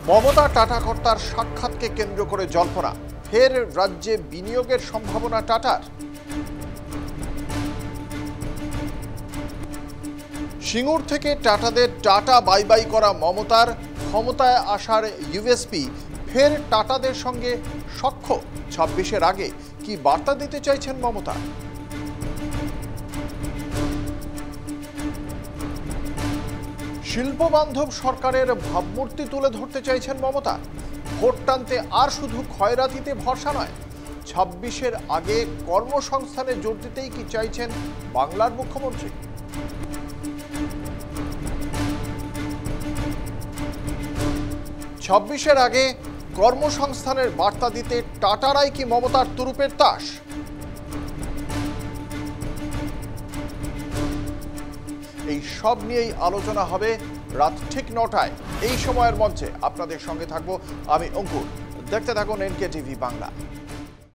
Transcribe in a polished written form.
Mamata tata কর্তার সাক্ষাৎকে কেন্দ্র করে জল্পনা, ফের রাজ্যে বিনিয়োগের সম্ভাবনা টাটার। সিঙ্গুর থেকে টাটাদের টাটা বাই বাই করা মমতার ক্ষমতায় আসার ইউএসপি ফের টাটাদের সঙ্গে সখ্য। 26-এর আগে কি বার্তা দিতে চাইছেন মমতা? শিল্পবান্ধব সরকারের ভাবমূর্তি তুলে ধরতে চাইছেন মমতা। ভোট টানতে আর শুধু খয়রাতিতে ভরসা নয়, 26-এর আগে কর্মসংস্থানে জোর দিতেই কি চাইছেন বাংলার মুখ্যমন্ত্রী? ছাব্বিশের আগে কর্মসংস্থানের বার্তা দিতে টাটারাই কি মমতার তুরুপের তাস? এই সব নিয়েই আলোচনা হবে রাত ঠিক 9টায় এই সময়ের মঞ্চে। আপনাদের সঙ্গে থাকবো আমি অঙ্কুর। দেখতে থাকুন NK টিভি বাংলা।